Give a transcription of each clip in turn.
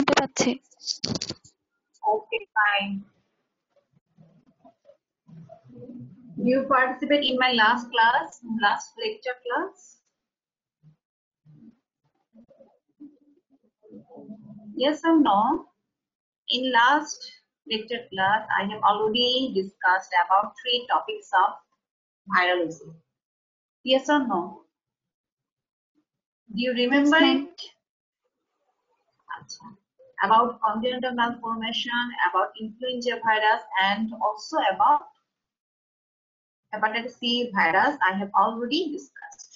শুনতে পাচ্ছে। Okay, fine. You participate in my last lecture class? Yes or no? In last lecture class, I have already discussed about 3 topics of virology. Yes or no? Do you remember Yes, ma'am. it? About congenital malformation, about influenza virus, and also about hepatitis C virus I have already discussed.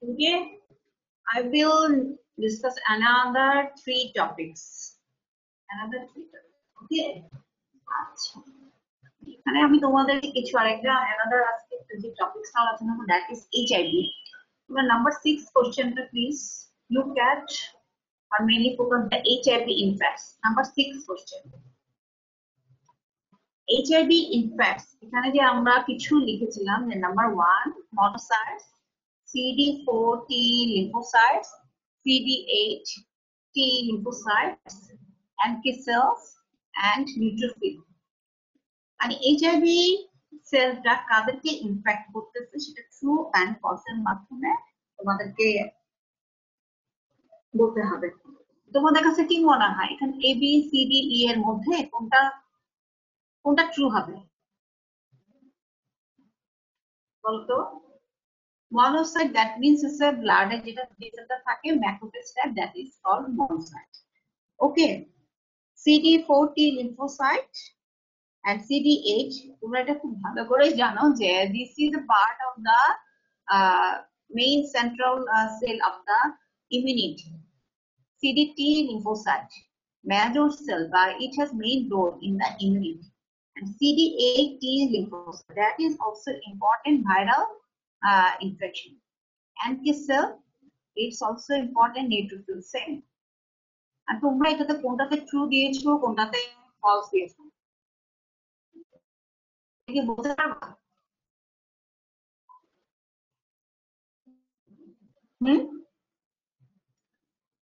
Okay, I will discuss another 3 topics. Okay. আচ্ছা, এখানে আমি তোমাদেরকে কিছু আরেকটা another আজকে যে topics আলোচনা করব, that is HIV. Your number 6 questionটা please look at or mainly focus the HIV infects. Number 6 question. HIV infects, এখানে যে আমরা কিছু লিখেছিলাম যে number 1 monocytes, CD4 T lymphocytes, CD8 T lymphocytes, NK cells and neutrophil. মানে HIV সেলটা কাদেরকে in fact করতেছে সেটা ট্রু এন্ড ফলস এর মাধ্যমে তোমাদেরকে বলতে হবে। তোমাদের কাছে কি মনে হয় এখানে A B C D E এর মধ্যে কোনটা ট্রু হবে বলতো? Monocyte, that means it's a blood যেটা যেটা থাকে macrophage type, that is called monocyte. Okay, CD4 T lymphocyte and CD8, তোমরা এটা খুব ভালো করে জানো যে this is a part of the main central cell of the immunity. CD8 lymphocyte, major cell, but it has main role in the immunity. And CD8 T lymphocyte, that is also important viral infection. NK cell, it's also important neutrophil same. আর তোমরা এটাতে কোনটাতে true দিয়েছো কোনটাতে false দিয়েছো কি বলতে পারবা?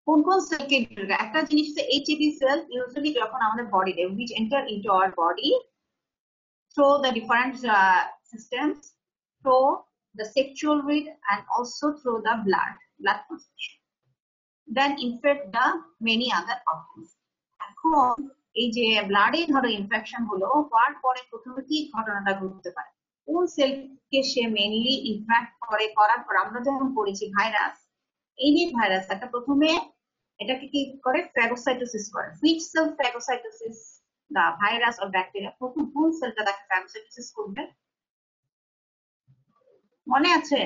কোন কোন সেলকে একটা জিনিস হচ্ছে এইচএবি সেল ইউজুয়ালি যখন আমাদের বডিতে which enter into our body through the different systems, through the sexual route and also through the blood transfusion, then infect the many other organs. এখন এই যে ব্লাডে ধরো ইনফেকশন হলো হওয়ার পরে প্রথমে কি ঘটনাটা ঘটতে পারে, কোন সেলকে সে মেইনলি ইনফেক্ট করার পর আমরা যখন পড়েছি ভাইরাস, এই ভাইরাস একটা প্রথমে এটাকে কি করে ফ্যাগোসাইটোসিস করে। which cell phagocytosis the virus or bacteria, প্রথম কোন সেলটা তাকে ফ্যাগোসাইটোসিস করবে মনে আছে?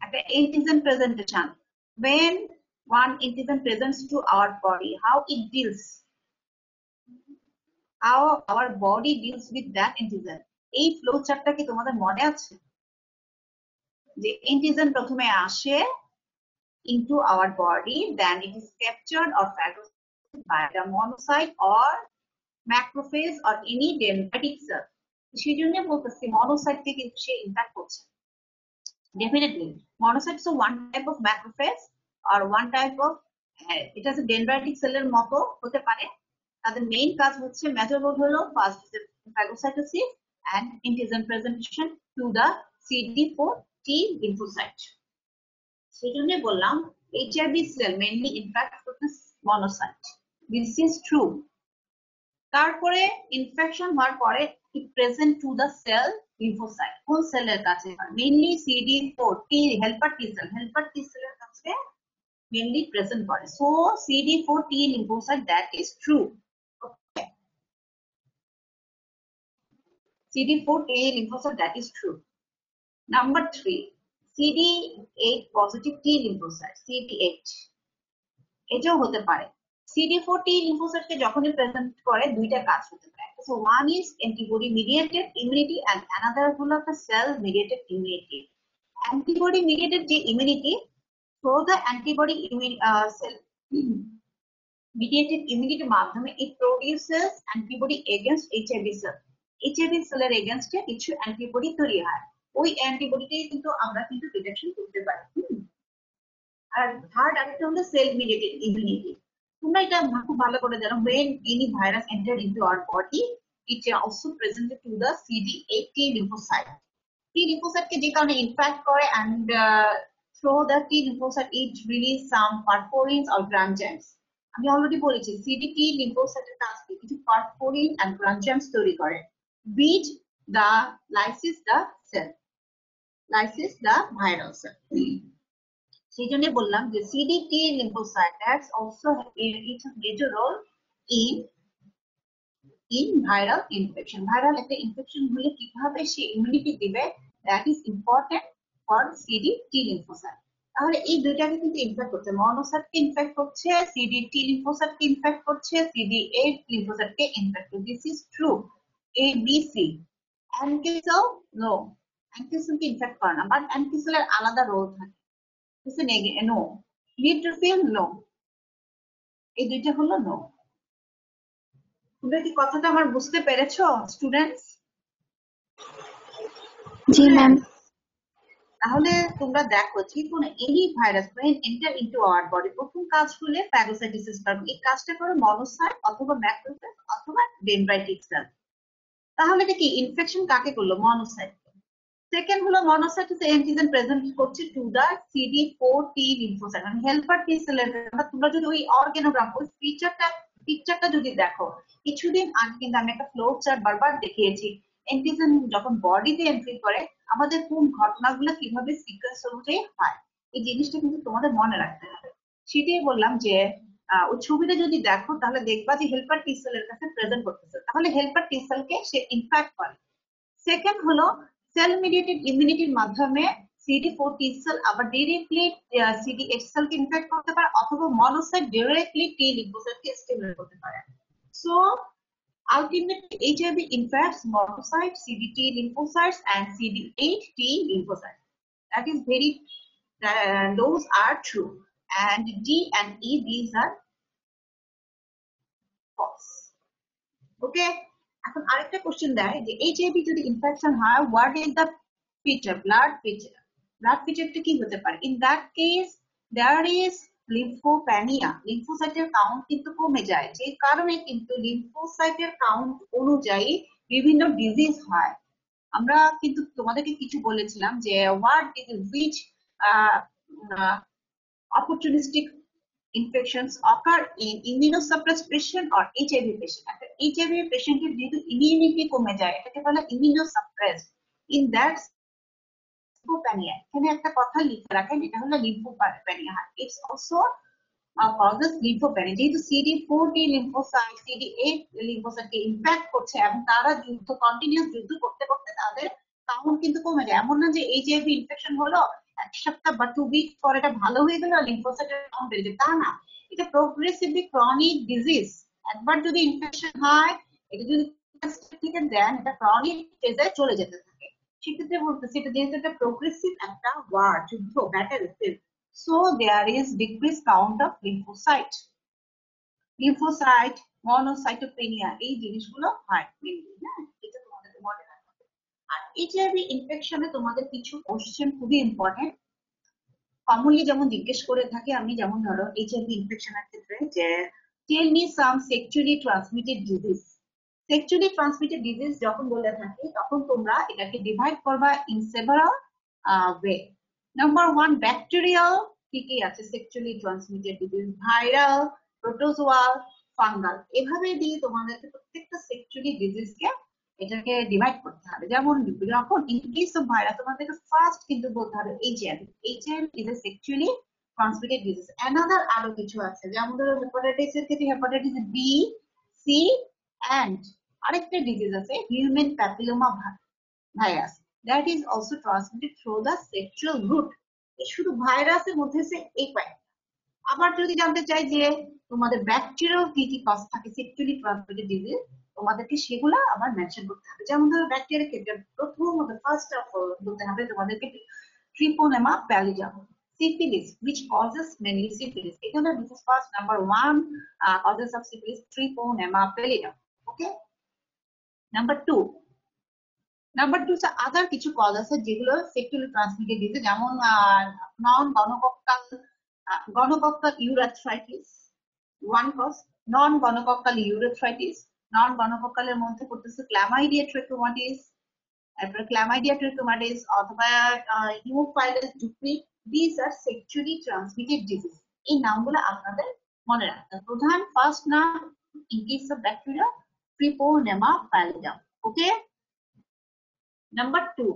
একটা antigen presentation, when one antigen presents to our body, how it deals, how our body deals with that antigen. এই ফ্লো চার্টটা কি তোমাদের মনে আছে যে antigen প্রথমে আসে into our body, then it is captured or phagocytosed by the monocyte or macrophage or any dendritic cell. সেই জন্য বলতেছি monocyte থেকে সে ইনফেক্ট করছে। Definitely monocytes are one type of macrophage or one type of it has a dendritic cell এর মতো হতে পারে। তাদের মেইন কাজ হচ্ছে মেজর রোল হলো first phagocytosis and antigen presentation to the CD4 T lymphocyte. সেই জন্য বললাম HIV cell mainly infect করতে monocyte. This is true. তারপরে ইনফেকশন হওয়ার পরে it present to the cell lymphocyte. কোন সেলের কাছে mainly CD4 T helper T cell এর কাছে মেইনলি প্রেজেন্ট করে। So CD4 T lymphocyte, that is true. Okay. CD4 T lymphocyte, that is true. Number 3, CD8 positive T lymphocyte, CD8 এটাও হতে পারে। CD4 T lymphocyte কে যখনই present করে দুইটা কাজ হতে পারে। So one is antibody mediated immunity and another হলো একটা cell mediated immunity. Antibody mediated যে immunity, through the antibody cell mediated immunity মাধ্যমে it produces antibody against HIV cell. HIV cell এর এগেইনস্টে কিছু অ্যান্টিবডি তৈরি হয়, ওই অ্যান্টিবডিটাই কিন্তু আমরা কিন্তু ডিটেকশন করতে পারি। আর থার্ড আরেকটা হলো সেল মিডিয়েটেড ইমিউনিটি। তোমরা এটা খুব ভালো করে জানো, when any virus entered into our body it also presented to the CD8 T lymphocyte. T lymphocyte কে যে কারণে ইনফ্যাক্ট করে and through the T lymphocyte it release some perforins or grandgems. আমি অলরেডি বলেছি CD8 লিম্ফোসাইটের কাজ কি, কিছু পারফোরিন and গ্রানজেমস তৈরি করে which the lysis the cell, lysis the viral cell. সেই জন্য বললাম যে CD8 lymphocyte that's also it's a major role in viral infection. Viral একটা ইনফেকশন হলে কিভাবে সে ইমিউনিটি দিবে, that is important for CD8 lymphocyte. তাহলে এই দুইটাকে কিন্তু ইনফেক্ট করছে, মনোসাইটকে ইনফেক্ট করছে, CD8 লিম্ফোসাইটকে ইনফেক্ট করছে, CD8 লিম্ফোসাইটকে ইনফেক্ট করছে। This is true. A B C NK cell no, NK cell কে ইনফেক্ট করে না, বাট NK cell এর আলাদা রোল থাকে। This is no. Neutrophil no. এই দুইটা হলো নো। তোমরা কি কথাটা আমার বুঝতে পেরেছো স্টুডেন্টস? জি ম্যাম। তাহলে তোমরা দেখো যে কোনো any virus when enter into our body প্রথম কাজ হলে প্যাগোসাইটোসিস করবে। এই কাজটা করে মনোসাইট অথবা ম্যাক্রোফেজ অথবা ডেনড্রাইটিক সেল। তাহলে এটা কি ইনফেকশন কাকে করলো? মনোসাইট। সেকেন্ড হলো মনোসাইটোস অ্যান্টিজেন প্রেজেন্ট করছে to the CD4 T lymphocyte মানে হেল্পার টি সেলের। তোমরা যদি ওই অর্গানোগ্রাম ওই পিকচারটা যদি দেখো, কিছুদিন আগে কিন্তু আমি একটা ফ্লো চার্ট বারবার দেখিয়েছি। অ্যান্টিজেন যখন বডিতে এন্ট্রি করে আমাদের কোন ঘটনাগুলো কিভাবে সিকোয়েন্স অনুযায়ী হয়, এই জিনিসটা কিন্তু তোমাদের মনে রাখতে হবে। সেটাই বললাম যে ওই ছবিটা যদি দেখো তাহলে দেখবা যে হেল্পার টি সেলের কাছে প্রেজেন্ট করতেছে, তাহলে হেল্পার টি সেলকে সে ইনফ্যাক্ট করে। সেকেন্ড হলো সেল মিডিয়েটেড ইমিউনিটির মাধ্যমে CD4 T সেল আবার ডিরেক্টলি CD8 সেলকে ইনফেক্ট করতে পারে অথবা মনোসাইট ডিরেক্টলি T লিম্ফোসাইটকে স্টিমুলেট করতে পারে। So ultimately HIV infects monocytes, CD8 lymphocytes and CD8 T lymphocytes. That is very those are true, and D and E these are false. Okay, এখন আরেকটা question দেয় যে HIV যদি infection হয় what is the feature, blood feature কি হতে পারে? In that case there is lymphopenia, লিম্ফোসাইটের কাউন্ট কিন্তু কমে যায়, যে কারণে কিন্তু লিম্ফোসাইটের কাউন্ট অনুযায়ী বিভিন্ন ডিজিজ হয়। আমরা কিন্তু তোমাদেরকে কিছু বলেছিলাম যে what disease which opportunistic infections occur in immunosuppressed patient or HIV patient. একটা HIV পেশেন্টের যেহেতু ইমিউনিটি কমে যায় এটাকে বলে immunosuppressed. In that লিম্ফোপ্যানিয়া, এখানে একটা কথা লিখে রাখেন, এটা হলো লিম্ফোপ্যানিয়া। ইটস অলসো causes lymphopenia, যেহেতু CD4 T লিম্ফোসাইট CD8 লিম্ফোসাইটকে ইনফেক্ট করছে এবং তারা কন্টিনিউয়াস যুদ্ধ করতে করতে তাদের কাউন্ট কিন্তু কমে যায়। এমন না যে HIV ইনফেকশন হলো এক সপ্তাহ বা 2 উইক পরে এটা ভালো হয়ে গেল লিম্ফোসাইটের কাউন্ট বেড়ে যায়, তা না। এটা প্রোগ্রেসিভলি ক্রনিক ডিজিজ। একবার যদি ইনফেকশন হয় এটা যদি থেকে দেন এটা ক্রনিক স্টেজে চলে যেতে থাকে। সেক্ষেত্রে বলতেছি এটা যেহেতু একটা প্রোগ্রেসিভ একটা ওয়ার যুদ্ধ battle field, so there is decreased count of lymphocyte, monocytopenia এই জিনিসগুলো হয় মেইনলি। হ্যাঁ, এটা তোমাদের মনে রাখতে হবে। আর HIV ইনফেকশনে তোমাদের কিছু কোশ্চেন খুবই ইম্পর্টেন্ট, কমনলি যেমন জিজ্ঞেস করে থাকে আমি, যেমন ধরো HIV ইনফেকশনের ক্ষেত্রে যে tell me some sexually transmitted disease. Sexually transmitted disease যখন বলে থাকি তখন তোমরা এটাকে ডিভাইড করবা in several way. Number 1 bacterial, কি আছে sexually transmitted disease, viral, protozoal, fungal, এভাবে দিয়ে তোমাদেরকে প্রত্যেকটা সেক্সুয়ালি ডিজিজকে এটাকে ডিভাইড করতে হবে। যেমন যখন ইন কেস অফ ভাইরাস তোমাদেরকে ফার্স্ট কিন্তু বলতে হবে HIV is a sexually transmitted disease. Another আরো কিছু আছে, যেমন ধরো হেপাটাইটিস এর ক্ষেত্রে হেপাটাইটিস বি, সি এন্ড আরেকটা ডিজিজ আছে human papilloma virus, that is also transmitted through the sexual route. শুধু ভাইরাসের মধ্যে এই কয়েকটা। আবার যদি জানতে চাই যে তোমাদের ব্যাকটেরিয়াল কি কি কজ থাকে সেক্সুয়ালি ট্রান্সমিটেড ডিজিজ, তোমাদেরকে সেগুলো আবার মেনশন করতে হবে। যেমন ধরো ব্যাকটেরিয়ার ক্ষেত্রে প্রথমত ফার্স্ট অফ অল বলতে হবে তোমাদেরকে ট্রিপোনেমা প্যালিডিয়াম, syphilis which causes mainly syphilis, এখানে this is first number 1 causes of syphilis, Treponema pallidum. Okay, number 2 আদার কিছু কজ আছে যেগুলো সেক্সুয়ালি ট্রান্সমিটেড ডিজিজ, যেমন নন গনোকক্কাল ইউরাথ্রাইটিস, one cause. Non-gonococcal urethritis, non-gonococcal এর মধ্যে পড়তেছে Chlamydia trachomatis, তারপরে Chlamydia trachomatis অথবা Haemophilus ducti. These are sexually transmitted disease. এই নামগুলো আপনাদের মনে রাখতে হবে। প্রধান ফার্স্ট নাম in case of bacteria Treponema pallidum. Okay, number 2.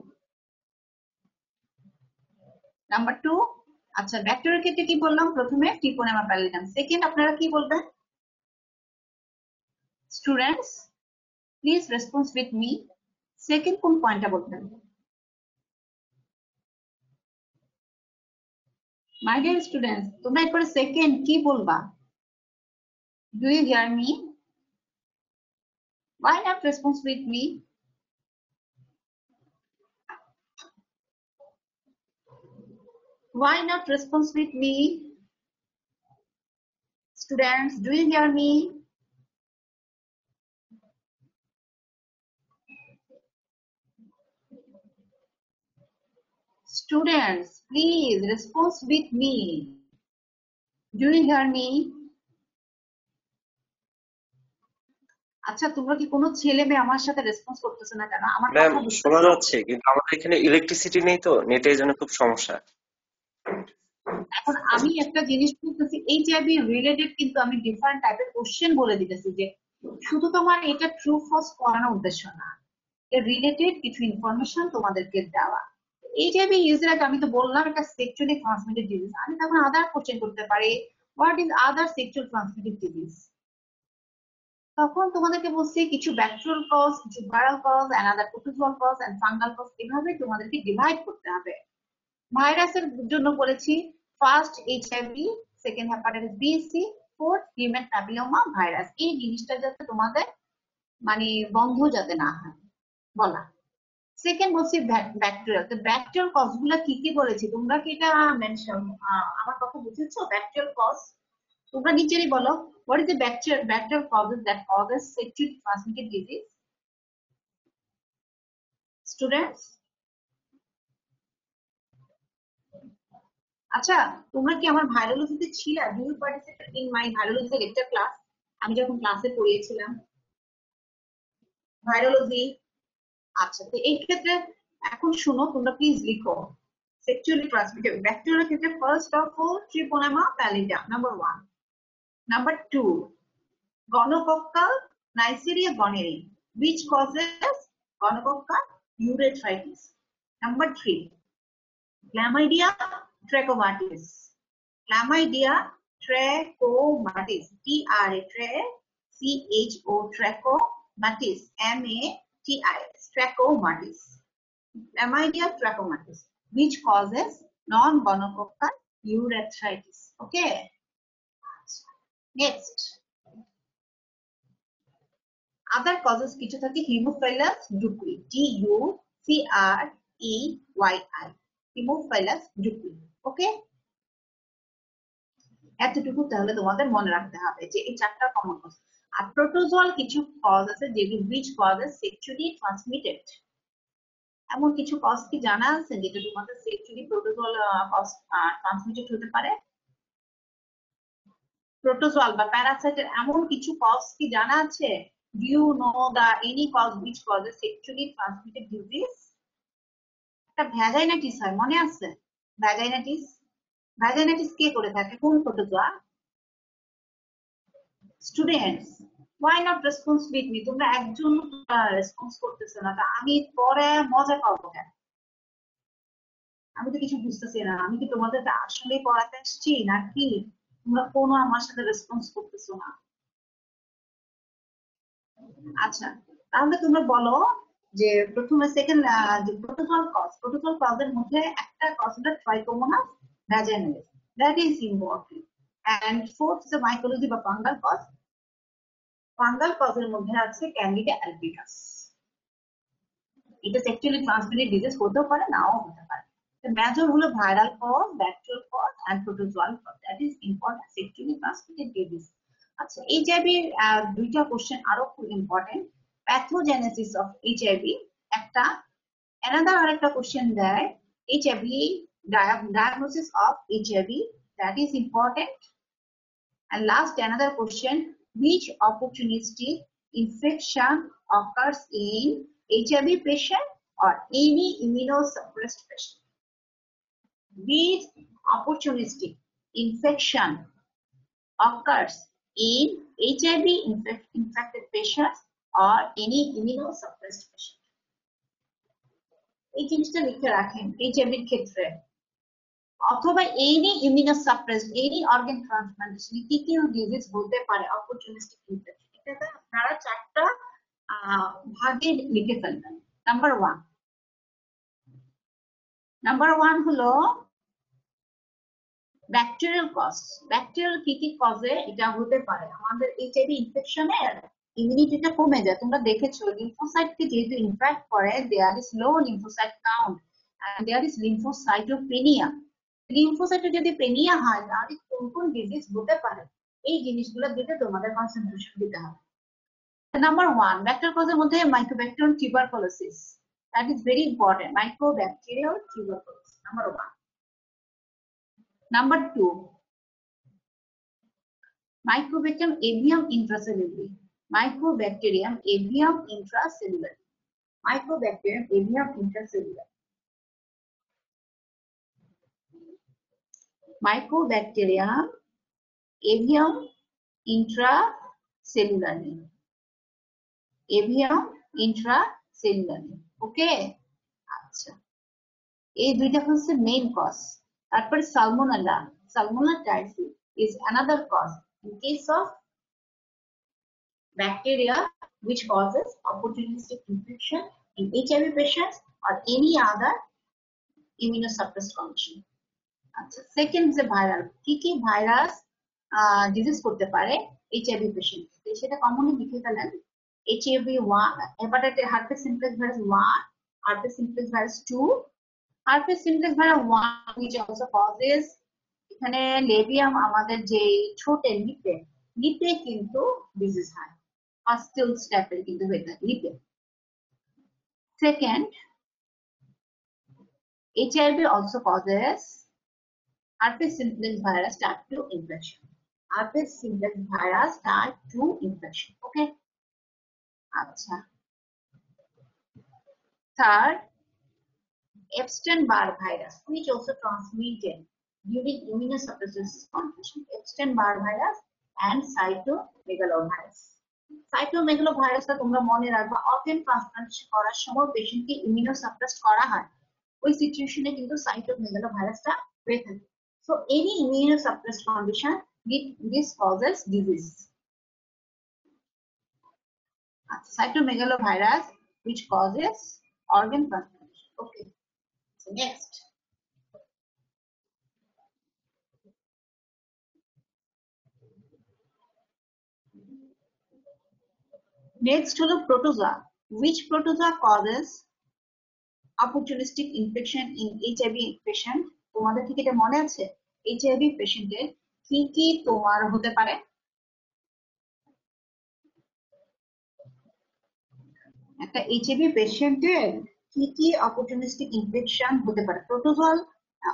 আচ্ছা, ব্যাকটেরিয়ার ক্ষেত্রে কি বললাম? প্রথমে Treponema pallidum। সেকেন্ড আপনারা কি বলবেন? Students please response with me. Second কোন পয়েন্টটা বলবেন? মাই ডিয়ার স্টুডেন্টস, তোমরা একবারে সেকেন্ড কি বলবা? Do you hear me? Why not response with me? Why not response with me? Students, do you hear me? Students, please response with me. Do you hear me? আচ্ছা, তোমরা কি কোনো ছেলে মেয়ে আমার সাথে রেসপন্স করতেছে না কেন? আমার ম্যাম কথা বুঝতেছো? শোনা যাচ্ছে, কিন্তু আমাদের এখানে ইলেকট্রিসিটি নেই, তো নেটের জন্য খুব সমস্যা। এখন আমি একটা জিনিস বলতেছি, এইচআইভি রিলেটেড, কিন্তু আমি ডিফারেন্ট টাইপের কোশ্চেন বলে দিতেছি যে শুধু তোমার এটা ট্রু ফলস পড়ানোর উদ্দেশ্য না, এর রিলেটেড কিছু ইনফরমেশন তোমাদেরকে দেওয়া। এইচআইভি ইউজের আগে আমি তো বললাম এটা সেক্সুয়ালি ট্রান্সমিটেড ডিজিজ। আমি তখন আদার কোশ্চেন করতে পারি, what is other sexual transmitted disease. তখন তোমাদেরকে বলছি কিছু ব্যাকটেরিয়াল কজ, কিছু viral cause, another protozoal cause and fungal cause. এভাবে তোমাদেরকে ডিভাইড করতে হবে। ভাইরাসের জন্য বলেছি first HIV, second hepatitis B C, fourth human papilloma virus. এই জিনিসটা যাতে তোমাদের মানে বন্ধ যাতে না হয় বলা। সেকেন্ড বলছি ব্যাকটেরিয়াল। তো ব্যাকটেরিয়াল কজ গুলা কি কি বলেছি? তোমরা কি এটা মেনশন আমার কথা বুঝেছো? ব্যাকটেরিয়াল কজ তোমরা নিচেরই বলো। What is the bacterial causes that causes sexually transmitted disease? Students? আচ্ছা, তোমরা কি আমার ভাইরোলজিতে ছিলা? Do you participate in my virology lecture class? আমি যখন ক্লাসে পড়িয়েছিলাম ভাইরোলজি। আচ্ছা, তো এই ক্ষেত্রে এখন শুনো, তোমরা প্লিজ লিখো sexually transmitted ব্যাকটেরিয়াল ক্ষেত্রে first of all Treponema pallidum, number 1. Number 2, gonococcal Neisseria gonorrhoeae, which causes gonococcal urethritis. Number 3, Chlamydia trachomatis. Chlamydia trachomatis. T-R-A-C-H-O trachomatis. M-A-T-I-S. Trachomatis. Chlamydia trachomatis, which causes non-gonococcal urethritis. Okay. Next. Other causes কিছু থাকে Haemophilus ducti. D-U-C-R-E-Y-I. Haemophilus ducti. ওকে, এতটুকু তাহলে তোমাদের মনে রাখতে হবে যে এই চারটা কমন কজ। আর প্রোটোজোয়াল কিছু কজ আছে যেগুলো which causes sexually transmitted। এমন কিছু কজ কি জানা আছে যেটা তোমাদের সেক্সুয়ালি প্রোটোজোয়াল কজ ট্রান্সমিটেড হতে পারে? প্রোটোজোয়াল বা প্যারাসাইটের এমন কিছু কজ কি জানা আছে? Do you know the any cause which causes sexually transmitted disease? একটা ভ্যাজাইনাটিস হয়, মনে আছে? ভ্যাজাইনাটিস, ভ্যাজাইনাটিস কে করে থাকে? কোন protozoa? Students, why not response with me? তোমরা একজন রেসপন্স করতেছো না, আমি পরে মজা পাবো কেন? আমি তো কিছু বুঝতেছি না। আমি কি তোমাদের আসলে পড়াতে আসছি নাকি তোমরা কোনো আমার সাথে রেসপন্স করতেছো না? আচ্ছা, তাহলে তোমরা বলো যে প্রথমে সেকেন্ড যে প্রোটোজোয়াল কজের মধ্যে একটা কজ হলো trichomonas vaginalis, that is important. And fourth যে মাইকোলজি বা ফাঙ্গাল কজ। ফাঙ্গাল কজের মধ্যে আছে ক্যান্ডিডা অ্যালবিনাস। এটা সেক্সুয়ালি ট্রান্সমিটেড ডিজিজ হতেও পারে, নাও হতে পারে। মেজর হলো viral cause, bacterial cause and protozoal cause, that is important sexually transmitted disease. আচ্ছা, এইচআইভি দুইটা কোশ্চেন আরো খুব ইম্পর্টেন্ট। প্যাথোজেনেসিস অফ এইচআইভি একটা, অ্যানাদার আরেকটা কোশ্চেন দেয় HIV diagnosis of HIV, that is important. And last, another question: which opportunistic infection occurs in HIV patient or any immunosuppressed patient? Which opportunistic infection occurs in HIV infected patients or any immunosuppressed patient? এই জিনিসটা লিখে রাখেন এইচআইভির ক্ষেত্রে, অথবা any ইমিউনোসাপ্রেসড any organ transplantation কি কি disease হতে পারে অপরচুনিস্টিক ইনফেকশন, এটা আপনারা চারটা ভাগে লিখে ফেলবেন। নাম্বার ওয়ান হলো ব্যাকটেরিয়াল কজ। ব্যাকটেরিয়াল কি কি কজে এটা হতে পারে? আমাদের এইচআইভি ইনফেকশনের ইমিউনিটিটা কমে যায়। তোমরা দেখেছো লিম্ফোসাইটকে যেহেতু ইনফেক্ট করে, there is low lymphocyte count and there is lymphocytopenia. লিম্ফোসাইটে যদি পেনিয়া হয় তাহলে কোন কোন ডিজিজ হতে পারে এই জিনিসগুলো দিতে তোমাদের কনসেন্ট্রেশন দিতে হবে। নাম্বার ওয়ান, ব্যাকটেরিয়াল কজের মধ্যে mycobacterium tuberculosis, that is very important. Mycobacterial tuberculosis number one. Number two, Mycobacterium avium intracellularly. Mycobacterium avium intracellularly. Mycobacterium avium intracellularly. Mycobacterium avium intracellularly. Avium intracellularly. Okay? আচ্ছা, এই দুইটা হচ্ছে main cause. তারপরে salmonella, salmonella typhi is another cause in case of bacteria which causes opportunistic infection in HIV patients or any other immunosuppressed condition. আচ্ছা, second যে viral, কি কি virus disease করতে পারে এইচআইভি পেশেন্ট, সেটা কমনলি লিখে ফেলেন। HIV-1, hepatitis herpes simplex virus 1, herpes simplex virus 2, herpes simplex virus 1 which also causes, এখানে লেবিয়াম আমাদের যে ছোটে লিপে কিন্তু ডিজিজ হয়, পাস্টিল স্ট্যাপের কিন্তু হয়ে থাকে লিপে। Second, HIV also causes herpes simplex virus type 2 infection. Herpes simplex virus type 2 infection. Okay. আচ্ছা, third, Epstein-Barr virus which also transmitted during immunosuppressive condition. Epstein-Barr virus and cytomegalovirus. Cytomegalovirus তোমরা মনে রাখবা, অর্গান ট্রান্সপ্লান্টেশন করার সময় পেশেন্টকে ইমিউনোসাপ্রেসড করা হয়, ওই সিচুয়েশনে কিন্তু সাইটোমেগালোভাইরাসটা হয়ে থাকে। So any immunosuppressed condition this causes disease. Cytomegalovirus which causes organ transplantation. Okay. So next, হলো protozoa. Which protozoa causes opportunistic infection in HIV patient? তোমাদের ঠিক এটা মনে আছে? HIV পেশেন্টের কি কি তোমার হতে পারে? একটা HIV পেশেন্টের কি কি অপরচুনিস্টিক ইনফেকশন হতে পারে? প্রোটোজোয়াল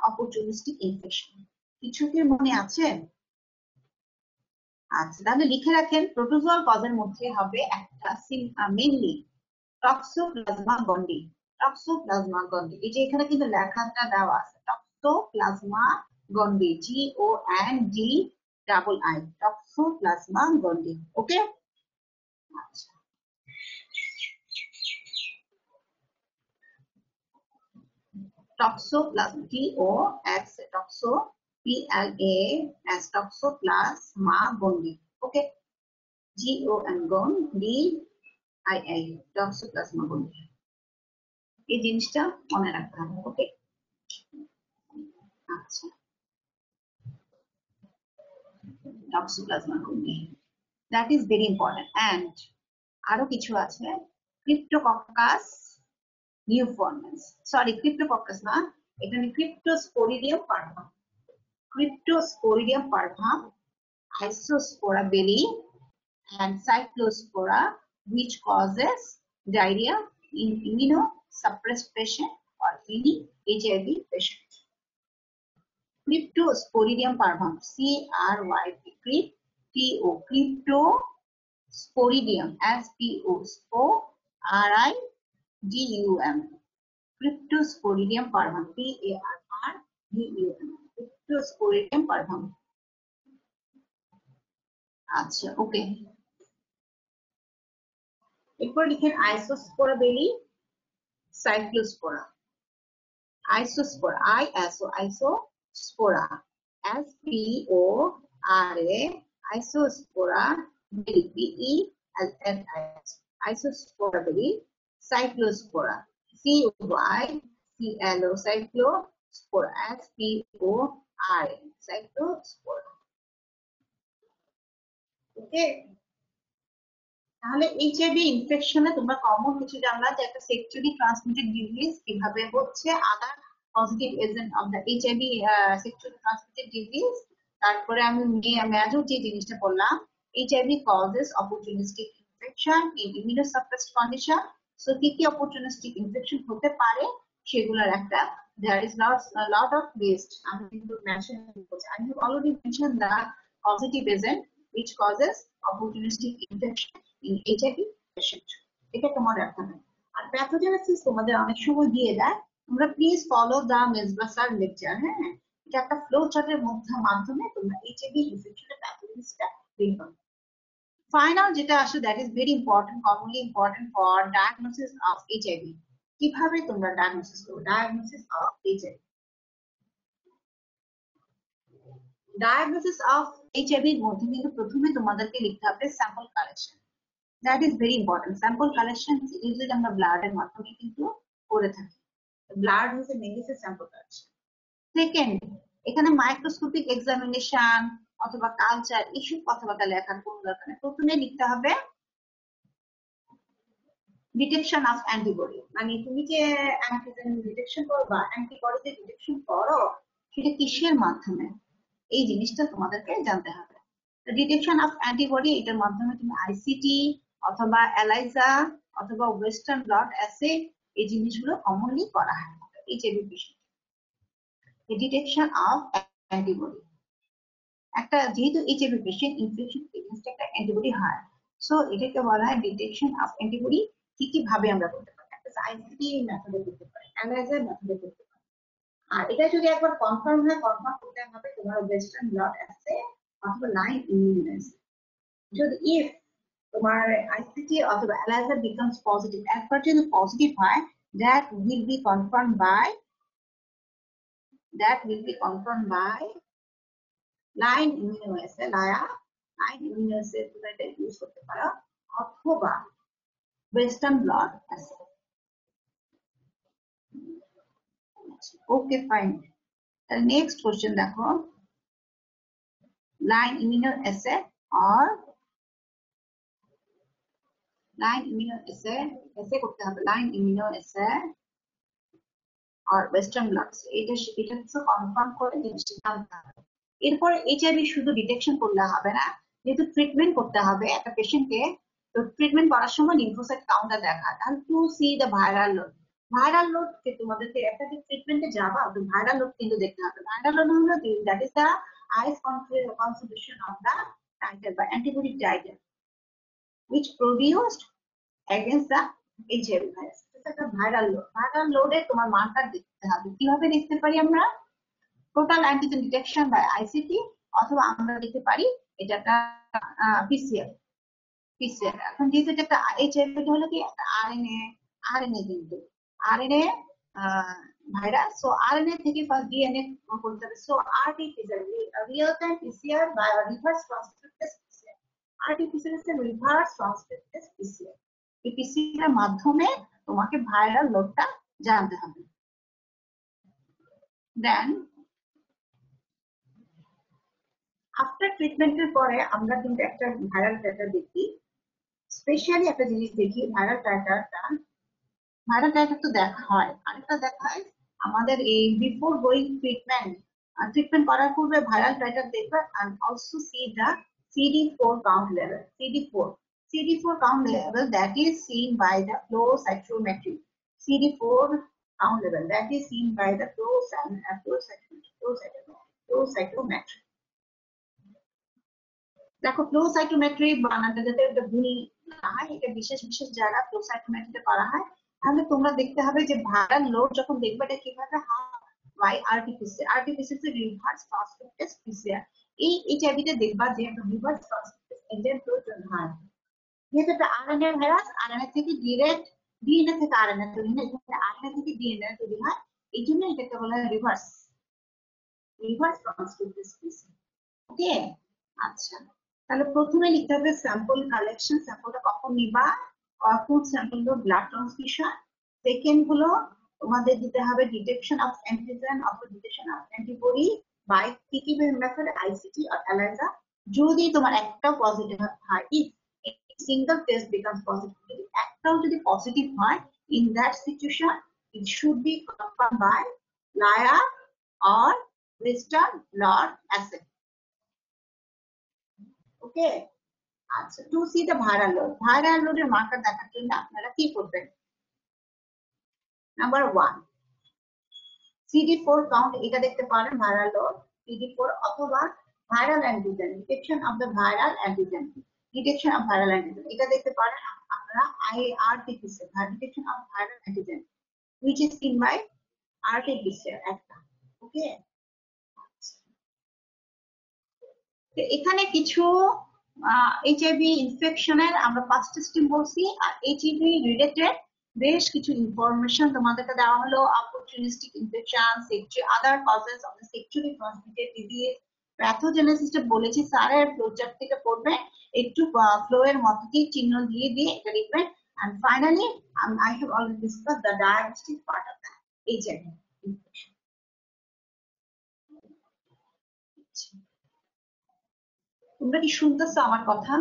অপরচুনিস্টিক ইনফেকশন কিছু কি মনে আছে? আচ্ছা, তাহলে লিখে রাখেন প্রোটোজোয়াল কজের মধ্যে হবে একটা মেইনলি টক্সোপ্লাজমা গন্ডি। টক্সোপ্লাজমা গন্ডি, এই যে এখানে কিন্তু লেখাটা দেওয়া আছে, টক্সোপ্লাজমা গন্ডি, GONDII, টক্সোপ্লাজমা গন্ডি। ওকে, আচ্ছা, toxoplasma, TOX, PLAS, toxoplasma gondii. Okay, GONDII, toxoplasma gondii. এই জিনিসটা মনে রাখতে হবে। ওকে, আচ্ছা, toxoplasma gondii, that is very important. And আরো কিছু আছে, Cryptococcus নিউফর্মান্স, সরি ক্রিপ্টোকক্কাস না, এখানে ক্রিপ্টোস্পোরিডিয়াম পারভাম, ক্রিপ্টোস্পোরিডিয়াম পারভাম, আইসোস্পোরা বেলি and cyclospora which causes diarrhea in immunosuppressed patient or any HIV patient. Cryptosporidium parvum, CRYP, SPO, Cryptosporidium, SPO, SPORIDUM, Cryptosporidium parvum, PARRDUM, Cryptosporidium parvum. আচ্ছা, ওকে। এরপর লিখেন আইসোস্পোরা বেলি, সাইক্লোস্পোরা। Isospora, isospora, SPORA, isospora, PELLIS, isospora belli, cyclospora, CYCLO, cyclospora, SPORA, cyclospora. ওকে, তাহলে HIV ইনফেকশনে তোমরা common কিছু জানলা যে একটা সেক্সুয়ালি ট্রান্সমিটেড ডিজিজ কিভাবে হচ্ছে, other positive agent of the HIV sexually transmitted disease. তারপরে আমি মেজর যে জিনিসটা বললাম, HIV causes opportunistic infection in immunosuppressed condition. So কি কি অপরচুনিস্টিক ইনফেকশন হতে পারে সেগুলোর একটা there is lot of list আমি কিন্তু মেনশন করছি। I have already mentioned the positive agent which causes opportunistic infection in HIV patient. এটা তোমার রাখতে হবে। আর প্যাথোজেনেসিস তোমাদের অনেক সময় দিয়ে দেয়, তোমরা please follow the Mezba sir lecture. হ্যাঁ, এটা একটা ফ্লো চার্টের মাধ্যমে তোমরা HIV ইনফেকশনের প্যাথোজেনেসিসটা বের করবে। ফাইনাল যেটা আসলে that is very important, commonly important for diagnosis of HIV। কিভাবে তোমরা ডায়াগনোসিস করবে? Diagnosis of HIV, diagnosis of HIV এর মধ্যে কিন্তু প্রথমে তোমাদেরকে লিখতে হবে sample collection. That is very important. Sample collection usually আমরা ব্লাডের মাধ্যমে কিন্তু করে থাকি। ব্লাড হচ্ছে মেইনলি স্যাম্পল কালেকশন। সেকেন্ড, এখানে মাইক্রোস্কোপিক এক্সামিনেশন অথবা কালচার এইসব কথাবার্তা লেখার কোন দরকার নেই। প্রথমে লিখতে হবে ডিটেকশন অফ অ্যান্টিবডি, মানে তুমি যে অ্যান্টিজেন ডিটেকশন করো বা অ্যান্টিবডি যে ডিটেকশন করো সেটা কিসের মাধ্যমে, এই জিনিসটা তোমাদেরকে জানতে হবে। ডিটেকশন অফ অ্যান্টিবডি এটার মাধ্যমে তুমি আইসিটি অথবা এলাইজা অথবা ওয়েস্টার্ন ব্লট অ্যাসে এই জিনিসগুলো কমনলি করা হয় HIV patient. Detection of antibody, একটা যেহেতু এইচআইভি পেশেন্ট ইনফেকশন এগেইনস্ট একটা অ্যান্টিবডি হয়, সো এটাকে বলা হয় ডিটেকশন অফ অ্যান্টিবডি। কি কি ভাবে আমরা করতে পারি? একটা আইসিটি মেথডে করতে পারি, এলাইজা মেথডে করতে পারি। আর এটা যদি একবার কনফার্ম হয়, কনফার্ম করতে হবে তোমার ওয়েস্টার্ন ব্লট অ্যাসে অথবা লাইন ইমিউনোঅ্যাসে। যদি ইফ তোমার আইসিটি অথবা এলাইজা বিকামস পজিটিভ, একবার যদি পজিটিভ হয়, that will be confirmed by line immunoassay, line immunoassay তোমরা এটা ইউজ করতে পারো অথবা ওয়েস্টার্ন ব্লট অ্যাসে। ওকে, ফাইন। তাহলে নেক্সট কোশ্চেন দেখো, line immunoassay or line immunoassay এসে করতে হবে, লাইন ইমিউনোঅ্যাসে আর ওয়েস্টার্ন ব্লট। এটা হচ্ছে কনফার্ম করে জিনিসটা জানতে হবে। এরপর এইচআইভি শুধু ডিটেকশন করলে হবে না, যেহেতু ট্রিটমেন্ট করতে হবে একটা পেশেন্টকে, তো ট্রিটমেন্ট করার সময় লিম্ফোসাইট কাউন্টটা দেখা, তাহলে to see the viral load. Viral load তোমাদেরকে একটা ট্রিটমেন্টে যাবা তো ভাইরাল লোড কিন্তু দেখতে হবে। ভাইরাল লোড হলো that is the highest concentration of the titer by antibody titer which produced against the HIV virus. এটা একটা ভাইরাল লোড। ভাইরাল লোডে তোমার মার্কার দেখতে হবে। কিভাবে দেখতে পারি আমরা? Total antigen detection by ICT অথবা আমরা দেখতে পারি এটা একটা পিসিআর। এখন যেহেতু এটা একটা এইচআইভি হলো কি একটা আরএনএ কিন্তু আরএনএ ভাইরাস, সো আরএনএ থেকে ফার্স্ট ডিএনএ করতে হবে। So RT PCR, real time PCR by reverse transcriptase PCR. RT PCR হচ্ছে রিভার্স ট্রান্সক্রিপ্টেজ পিসিআর। এই পিসিআর এর মাধ্যমে তোমাকে ভাইরাল লোডটা জানতে হবে। দেন আফটার ট্রিটমেন্টের পরে আমরা কিন্তু একটা ভাইরাল টাইটার দেখি, স্পেশালি একটা জিনিস দেখি ভাইরাল টাইটারটা। ভাইরাল টাইটার তো দেখা হয়, আরেকটা দেখা হয় আমাদের এই বিফোর গোয়িং ট্রিটমেন্ট করার পূর্বে ভাইরাল টাইটার দেখবে and also see the CD4 count level. CD4 count level that is seen by the flow cytometry. CD4 count level that is seen by the flow cytometry. দেখো flow cytometry বানাতে যাতে এটা ভুল না হয়, এটা বিশেষ বিশেষ জায়গা ফ্লো সাইটোমেট্রিতে করা হয়। তাহলে তোমরা দেখতে হবে যে ভাইরাল লোড যখন দেখবে এটা কিভাবে বাই আরটিপিসিআর, আরটিপিসিআর এর রিভার্স ট্রান্সক্রিপ্টেজ পিসিআর। এই এইচআইভিতে দেখবা যে একটা রিভার্স ট্রান্সক্রিপ্টেজ এজেন্ট প্রয়োজন হয়, যেহেতু একটা আরএনএ ভাইরাস, আরএনএ থেকে ডিরেক্ট ডিএনএ থেকে আরএনএ তৈরি হয়, এখানে আরএনএ থেকে ডিএনএ তৈরি হয়, এই জন্য এটাকে বলা হয় রিভার্স রিভার্স ট্রান্সক্রিপ্টেজ পিসিআর। ওকে, আচ্ছা তাহলে প্রথমে লিখতে হবে স্যাম্পল কালেকশন, স্যাম্পলটা কখন নিবা, কোন স্যাম্পল গুলো ব্লাড ট্রান্সফিউশন। সেকেন্ড হলো তোমাদের দিতে হবে detection of antigen of detection of antibody by কি কি মেথড, আইসিটি আর এলাইজা। যদি তোমার একটা পজিটিভ হয়, if single test becomes positive, যদি একটাও যদি পজিটিভ হয়, in that situation it should be confirm by liar or western blot assay. Okay, আচ্ছা to see the viral load, viral লোডের মার্কার দেখার জন্য আপনারা কি করবেন? নাম্বার 1 CD4 কাউন্ট, এটা দেখতে পারেন ভাইরাল লোড CD4, অথবা viral antigen, detection of the viral antigen, detection of viral antigen, এটা দেখতে পারেন আপনারা IART-PCR, detection of viral antigen which is seen by RT-PCR একটা। ওকে, এখানে কিছু এইচআইভি ইনফেকশনের আমরা পাঁচটা স্টেপ বলছি, আর এইচআইভি রিলেটেড বেশ কিছু ইনফরমেশন তোমাদেরকে দেওয়া হলো। Opportunistic infection, other causes of the sexually transmitted disease, প্যাথোজেনেসিসটা বলেছি স্যারের ফ্লোচার্ট থেকে পড়বে, একটু ফ্লো এর মতো দিয়ে চিহ্ন দিয়ে দিয়ে এটা লিখবেন। and finally I have already discussed the diagnostic part of the HIV infection. তোমরা কি শুনতেছো আমার কথা?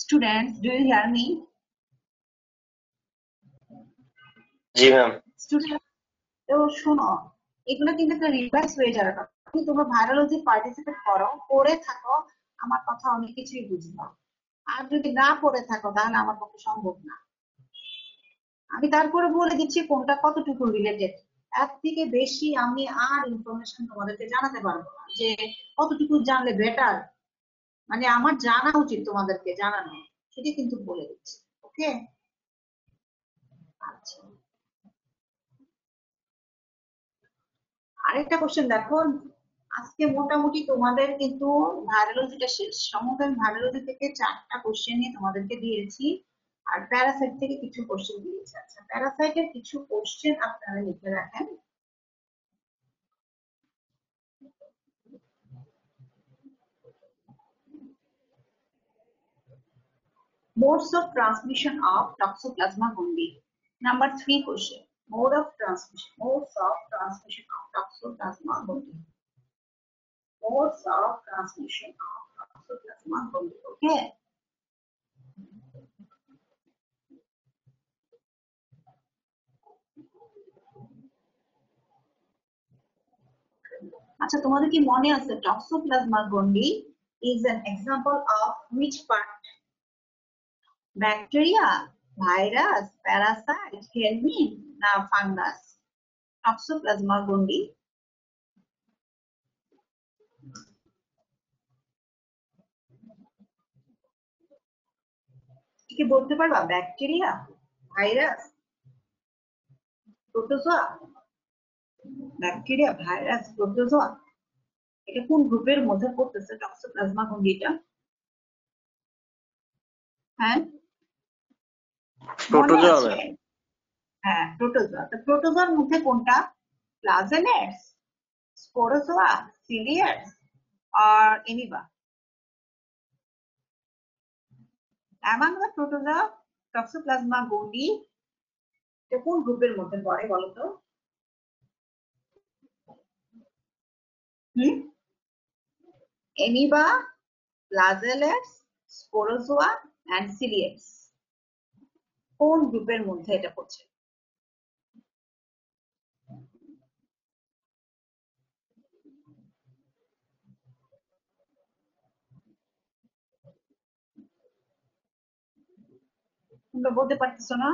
Students, do you hear me? G ma'am. Students, তো শোনো, এগুলো কিন্তু একটা রিভাইজ হয়ে যাবে। তুমি তোমরা ভাইরালজি পার্টিসিপেট করো, করে থাকো, আমার কথা অনেক কিছুই বুঝবা। আর যদি না পড়ে থাকো তাহলে আমার পক্ষে সম্ভব না। আমি তারপরে বলে দিচ্ছি কোনটা কতটুকু রিলেটেড, এর থেকে বেশি আমি আর ইনফরমেশন তোমাদেরকে জানাতে পারবো না, যে কতটুকু জানলে বেটার, মানে আমার জানা উচিত তোমাদেরকে জানানো, সেটা কিন্তু বলে দিচ্ছি। ওকে, আচ্ছা আরেকটা কোশ্চেন দেখো, আজকে মোটামুটি তোমাদের কিন্তু ভাইরোলজিটা শেষ, সমগ্র ভাইরোলজি থেকে 4টা কোশ্চেন নিয়ে তোমাদেরকে দিয়েছি, আর প্যারাসাইট থেকে কিছু কোশ্চেন দিয়েছি। আচ্ছা প্যারাসাইটের কিছু কোশ্চেন আপনারা লিখে রাখেন। Modes of transmission of Toxoplasma gondii. Number 3 question. Mode of transmission. Modes of transmission of Toxoplasma gondii. Modes of transmission of Toxoplasma gondii. Okay. আচ্ছা তোমাদের কি মনে আছে Toxoplasma gondii is an example of which part? Bacteria, virus, parasite, helminth, না fungus? Toxoplasma gondii কি বলতে পারবা? Bacteria, virus, protozoa, bacteria, virus, protozoa, এটা কোন গ্রুপের মধ্যে পড়তেছে টক্সোপ্লাজমা gondiটা? হ্যাঁ মনে প্রোটোজোয়া আছে? ম্যাম। হ্যাঁ প্রোটোজোয়া। তো প্রোটোজোয়ার মধ্যে কোনটা? ফ্লাজেলেটস, স্পোরোজোয়া, সিলিয়াস আর amoeba? among the protozoa Toxoplasma gondii এটা কোন গ্রুপের মধ্যে পড়ে বলো তো? এমিবা, ফ্লাজেলেটস, স্পোরোজোয়া এন্ড সিলিয়াস, কোন গ্রুপের মধ্যে এটা পড়ছে? তোমরা বলতে পারতেছো না?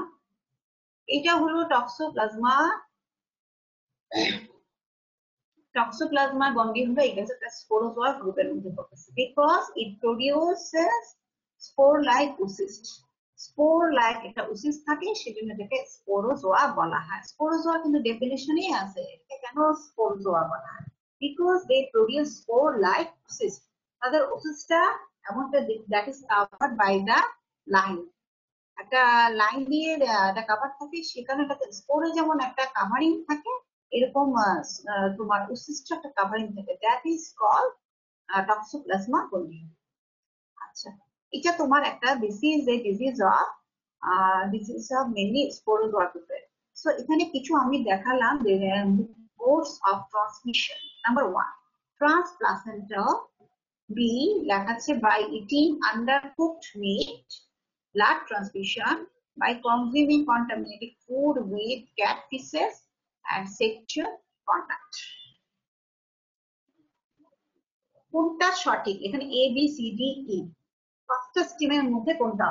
এটা হলো টক্সোপ্লাজমা টক্সোপ্লাজমা গন্ডি হলো এটা একটা স্পোরোজোয়া গ্রুপের মধ্যে পড়তেছে because it produces spore like oocyst. Spore like একটা ওসিস্ট থাকে, সেজন্য এটাকে স্পোরোজোয়া বলা হয়। স্পোরোজোয়া কিন্তু ডেফিনিশনই আছে, এটা কেন স্পোরোজোয়া বলা হয়? Because they produce spore like oocyst. তাদের ওসিস্টটা এমনটা that is covered by the line, একটা লাইন দিয়ে একটা কাভার থাকে, সেখানে একটা স্পোরে যেমন একটা কাভারিং থাকে, এরকম তোমার ওসিস্ট একটা কাভারিং থাকে, দ্যাট ইজ কল টক্সোপ্লাজমা গন্ডি। আচ্ছা, এটা তোমার একটা ডিজিজ অফ মেনলি স্পোরোজোয়া গ্রুপের। সো এখানে কিছু আমি দেখালাম modes of transmission. Number 1 transplacental, B লেখা আছে by eating undercooked meat, blood transfusion by consuming contaminated food with cat feces and sexual contact. কোনটা সঠিক? এখানে A B C D E, পাঁচটা স্টেমের মধ্যে কোনটা?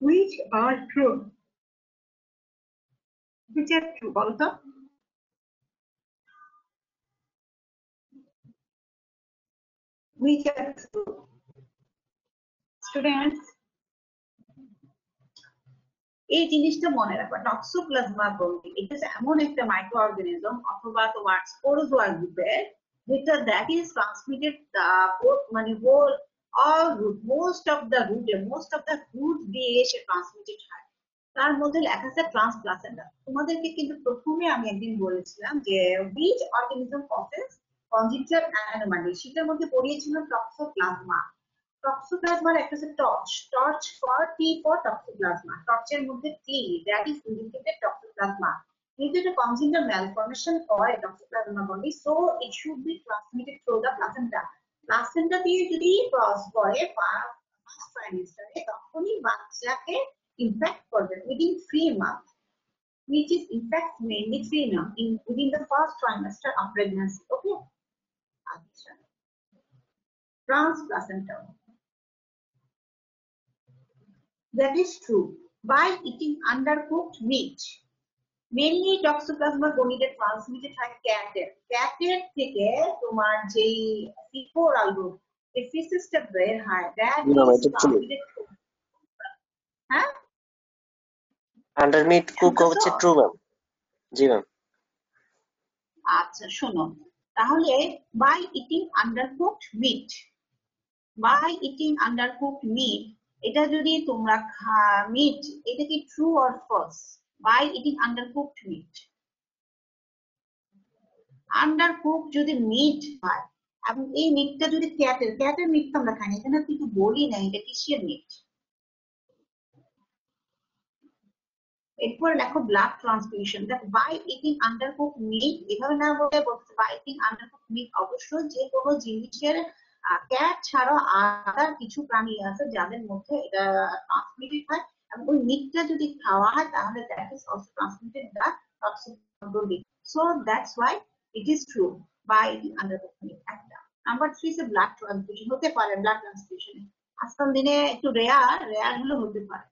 which are true? which are true বলতো? which are true students? এই জিনিসটা মনে রাখবা, টক্সোপ্লাজমা গন্ডি এটা এমন একটা মাইক্রো অর্গানিজম অথবা তোমার স্পোরোজোয়া গ্রুপের, যেটা দ্যাট ইজ ট্রান্সমিটেড মানে whole all route, most of the route দিয়ে এসে ট্রান্সমিটেড হয়। তার মধ্যে লেখা আছে ট্রান্সপ্লাসেন্টা। তোমাদেরকে কিন্তু প্রথমে আমি একদিন বলেছিলাম যে which organism causes congenital anomaly, সেটার মধ্যে পড়িয়েছিল টক্সোপ্লাজমা। টক্সোপ্লাজমার একটা হচ্ছে torch for T for toxoplasma, টর্চের মধ্যে টি, দ্যাট ইজ ইন্ডিকেটেড টক্সোপ্লাজমা। যেহেতু এটা কনজেনিটাল ম্যালফরমেশন হয় টক্সোপ্লাজমা গন্ডি, so it should B transmitted through the placenta. Placenta দিয়ে যদি ক্রস করে ফার্স্ট ট্রাইমেস্টারে, তখনই বাচ্চাকে ইনফেক্ট করবে within 3 months, which is infects mainly 3 months within the first trimester of pregnancy. Okay, আচ্ছা, transplacental, that is true. By eating undercooked meat, mainly toxoplasma gondii transmitted হয় ক্যাটের থেকে তোমার যেই ফিকোরাল রুট, এই ফিসিসটা বের হয়, that is transmitted। হ্যাঁ, আন্ডারমিট কুক হচ্ছে ট্রু ম্যাম। জি ম্যাম। আচ্ছা শোনো, তাহলে বাই ইটিং আন্ডারকুকড মিট, এটা যদি তোমরা মিট, এটা কি true or false? By eating undercooked meat, undercook যদি মিট হয়, এবং এই মিটটা যদি ক্যাটের মিট তো আমরা খাই না, এখানে কিন্তু বলি না এটা কিসের মিট। এরপর লেখো blood transfusion, that by eating undercook meat, এভাবে না বলে বলতে বাই ইটিং আন্ডারকুক মিট, অবশ্যই যে কোনো জিনিসের ক্যাট ছাড়াও আদার কিছু প্রাণী আছে যাদের মধ্যে এটা ট্রান্সমিটেড হয়, এবং ওই মিটটা যদি খাওয়া হয় তাহলে that is also transmitted the toxic. So that's why it is true by eating undercook meat. একটা নাম্বার 3 ইজ ব্লাড ট্রান্সফিউশন, হতে পারে ব্লাড ট্রান্সফিউশন আজকাল দিনে একটু রেয়ার হলে হতে পারে।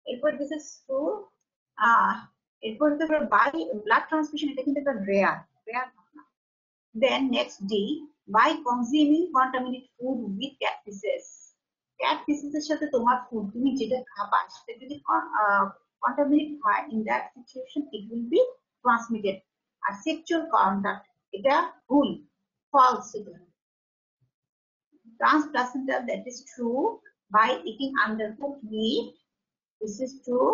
এরপর দিস ইজ ট্রু, এরপর বাই ব্লাড ট্রান্সফিউশন, এটা কিন্তু একটা রেয়ার ঘটনা। Then next D, by consuming contaminated food with cat faeces, cat ফিসেসের সাথে তোমার ফুড, তুমি যেটা খাবা সেটা যদি কন্টামিনেট হয়, in that situation it will be transmitted. আর সেক্সুয়াল কন্টাক্ট, এটা ভুল, ফলস। এটা transplacental, that is true by eating undercooked meat, this is true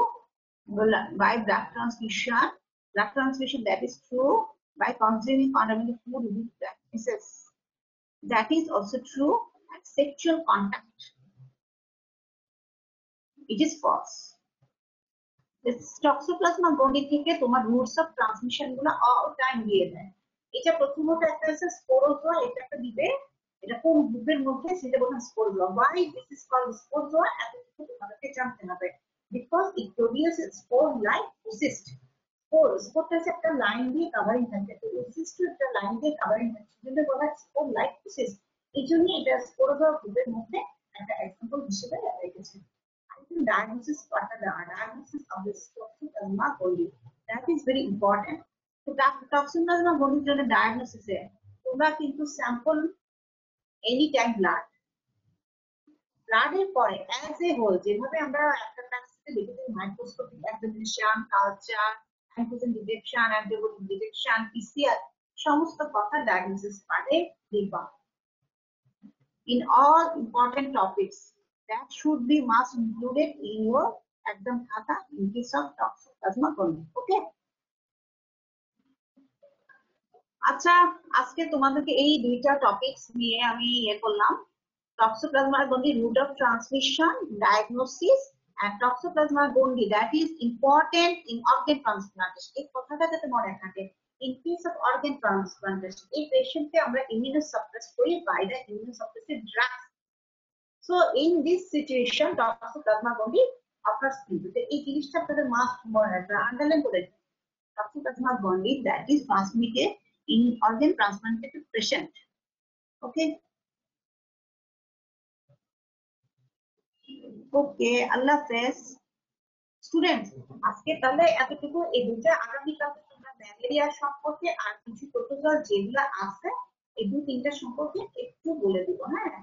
by blood transfusion, that is true by consuming contaminated food with practices, that is also true, and sexual contact, it is false. Toxoplasma গন্ডি থেকে তোমার roots of transmission গুলো all time দিয়ে দেয়। এটা প্রথমত একটা হচ্ছে স্পোরোজোয়া, এটা একটা দিবে, এটা কোন গ্রুপের মধ্যে সেটা বলতে স্পোরোজোয়া। why this is called স্পোরোজোয়া, এতটুকু তোমাদেরকে জানতে হবে, because it produces spore like cyst. স্পোরটা হচ্ছে একটা লাইন দিয়ে কভারিং থাকে, তো cyst একটা লাইন দিয়ে কভারিং থাকে, সেজন্য বলা হয় স্পোর লাইক cyst। এই জন্য এটা স্পোরোজোয়া গ্রুপের মধ্যে একটা এক্সাম্পল হিসেবে রেখেছে। Diagnosis of the toxoplasma gondii, that is very important. টক্সিনোপ্লাজমা গন্ডির ডায়াগনোসিসে তোমরা কিন্তু স্যাম্পল এনি টাইম ব্লাডের পরে অ্যাজ এ হোল যেভাবে আমরা একটা প্যাথোলজিতে দেখেছি microscopic examination, culture, antigen detection, antibody detection, PCR সমস্ত কথা ডায়াগনোসিস পার্টে লিখবা। In all important topics that should be must included in your exam khata in case of toxoplasma gondii. Okay? আচ্ছা, আজকে তোমাদেরকে এই দুইটা টপিকস নিয়ে আমি করলাম, toxoplasma gondii route of transmission, diagnosis, and toxoplasma gondii that is important in organ transplantation. এই কথাটা যাতে মনে থাকে, in case of organ transplantation এই পেশেন্টকে আমরা immunosuppress করি by the immunosuppressive drugs. So in this situation toxoplasma gondii occurs কিন্তু এই জিনিসটা আপনাদের মাস্ট মনে রাখবেন, আন্ডারলাইন করে দিন। toxoplasma gondii that is transmitted in organ transplanted patient. Okay? ওকে, আল্লাহ হাফেজ স্টুডেন্টস। আজকে তাহলে এতটুকু, এই দুইটা আগামীকালকে তোমরা ম্যালেরিয়া সম্পর্কে আর কিছু প্রটোকল যেগুলো আছে এই 2-3টা সম্পর্কে একটু বলে দিব। হ্যাঁ,